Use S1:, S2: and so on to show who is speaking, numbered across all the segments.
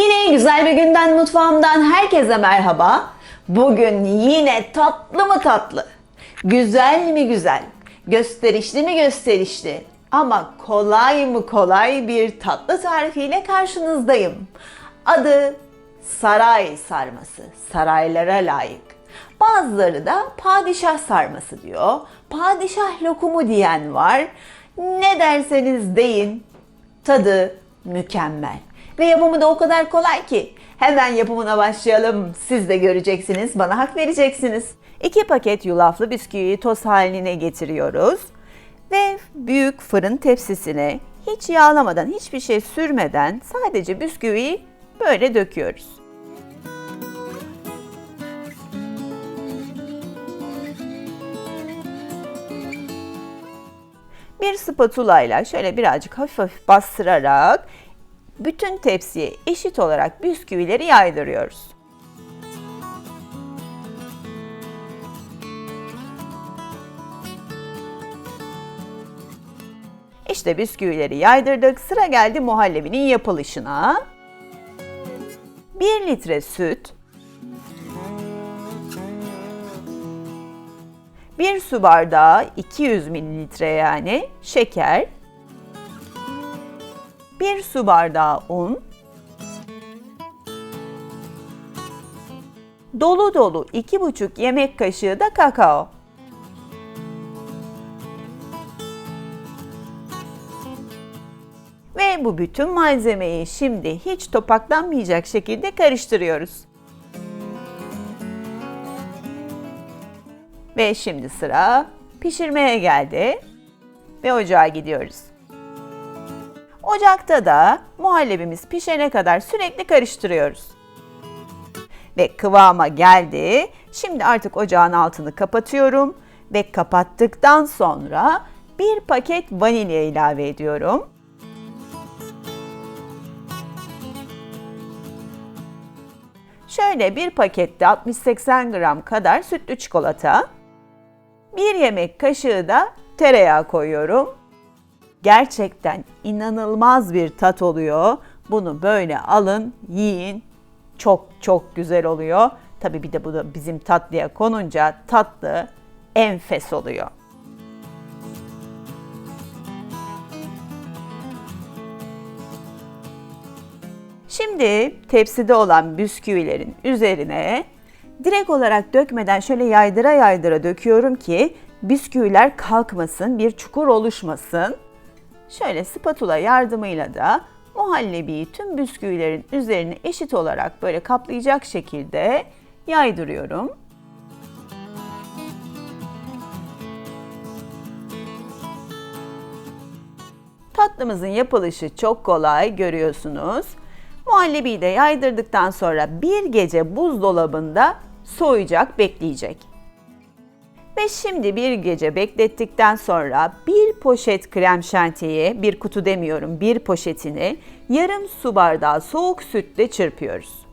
S1: Yine güzel bir günden mutfağımdan herkese merhaba. Bugün yine tatlı mı tatlı, güzel mi güzel, gösterişli mi gösterişli ama kolay mı kolay bir tatlı tarifiyle karşınızdayım. Adı saray sarması, saraylara layık. Bazıları da padişah sarması diyor, padişah lokumu diyen var. Ne derseniz deyin, tadı mükemmel. Ve yapımı da o kadar kolay ki hemen yapımına başlayalım. Siz de göreceksiniz, bana hak vereceksiniz. 2 paket yulaflı bisküviyi toz haline getiriyoruz. Ve büyük fırın tepsisine hiç yağlamadan, hiçbir şey sürmeden sadece bisküviyi böyle döküyoruz. Bir spatula ile şöyle birazcık hafif hafif bastırarak bütün tepsiye eşit olarak bisküvileri yaydırıyoruz. İşte bisküvileri yaydırdık. Sıra geldi muhallebinin yapılışına. 1 litre süt, 1 su bardağı 200 mililitre yani şeker, 1 su bardağı un, dolu dolu 2,5 yemek kaşığı da kakao. Ve bu bütün malzemeyi şimdi hiç topaklanmayacak şekilde karıştırıyoruz. Ve şimdi sıra pişirmeye geldi ve ocağa gidiyoruz. Ocakta da muhallebimiz pişene kadar sürekli karıştırıyoruz. Ve kıvama geldi. Şimdi artık ocağın altını kapatıyorum ve kapattıktan sonra 1 paket vanilya ilave ediyorum. Şöyle 1 pakette 60-80 gram kadar sütlü çikolata, 1 yemek kaşığı da tereyağı koyuyorum. Gerçekten inanılmaz bir tat oluyor. Bunu böyle alın, yiyin. Çok çok güzel oluyor. Tabii bir de bu da bizim tatlıya konunca tatlı enfes oluyor. Şimdi tepside olan bisküvilerin üzerine direkt olarak dökmeden şöyle yaydıra yaydıra döküyorum ki bisküviler kalkmasın, bir çukur oluşmasın. Şöyle spatula yardımıyla da muhallebiyi tüm bisküvilerin üzerine eşit olarak böyle kaplayacak şekilde yaydırıyorum. Tatlımızın yapılışı çok kolay, görüyorsunuz. Muhallebiyi de yaydırdıktan sonra bir gece buzdolabında soğuyacak, bekleyecek. Ve şimdi bir gece beklettikten sonra 1 poşet krem şantiyi, 1 kutu demiyorum, 1 poşetini yarım su bardağı soğuk sütle çırpıyoruz.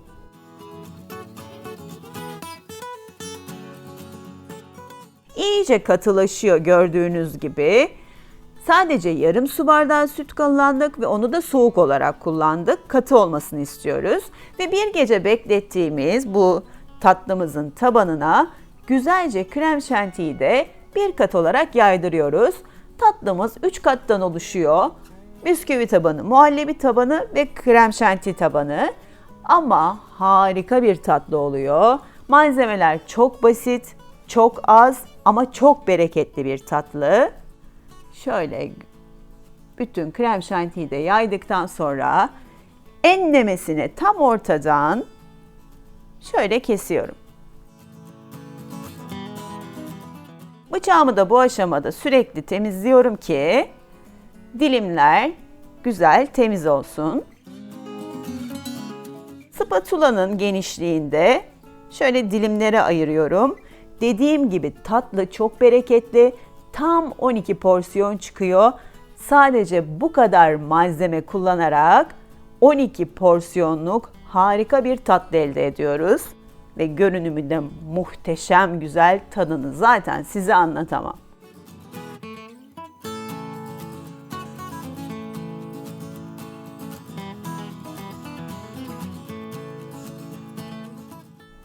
S1: İyice katılaşıyor gördüğünüz gibi. Sadece yarım su bardağı süt kullandık ve onu da soğuk olarak kullandık. Katı olmasını istiyoruz. Ve bir gece beklettiğimiz bu tatlımızın tabanına güzelce krem şantiyi de 1 kat olarak yaydırıyoruz. Tatlımız 3 kattan oluşuyor. Bisküvi tabanı, muhallebi tabanı ve krem şanti tabanı. Ama harika bir tatlı oluyor. Malzemeler çok basit, çok az ama çok bereketli bir tatlı. Şöyle bütün krem şantiyi de yaydıktan sonra enlemesine tam ortadan şöyle kesiyorum. Bıçağımı da bu aşamada sürekli temizliyorum ki dilimler güzel temiz olsun. Spatulanın genişliğinde şöyle dilimlere ayırıyorum. Dediğim gibi tatlı çok bereketli. Tam 12 porsiyon çıkıyor. Sadece bu kadar malzeme kullanarak 12 porsiyonluk harika bir tatlı elde ediyoruz. Ve görünümü de muhteşem güzel, tadını zaten size anlatamam.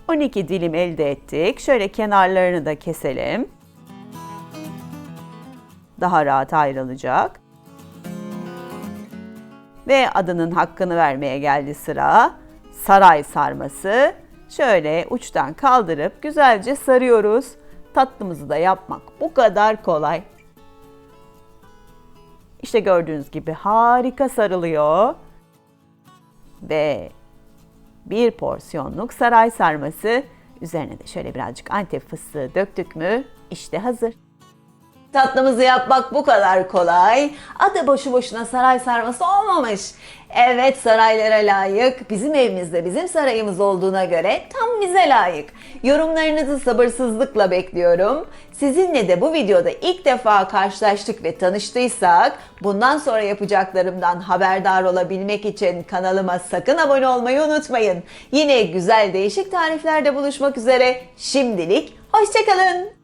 S1: 12 dilim elde ettik. Şöyle kenarlarını da keselim. Daha rahat ayrılacak. Ve adının hakkını vermeye geldi sıra. Saray sarması. Şöyle uçtan kaldırıp güzelce sarıyoruz. Tatlımızı da yapmak bu kadar kolay. İşte gördüğünüz gibi harika sarılıyor. Ve bir porsiyonluk saray sarması. Üzerine de şöyle birazcık Antep fıstığı döktük mü işte hazır. Tatlımızı yapmak bu kadar kolay. Adı boşu boşuna saray sarması olmamış. Evet, saraylara layık. Bizim evimizde bizim sarayımız olduğuna göre tam bize layık. Yorumlarınızı sabırsızlıkla bekliyorum. Sizinle de bu videoda ilk defa karşılaştık ve tanıştıysak bundan sonra yapacaklarımdan haberdar olabilmek için kanalıma sakın abone olmayı unutmayın. Yine güzel değişik tariflerde buluşmak üzere. Şimdilik hoşça kalın.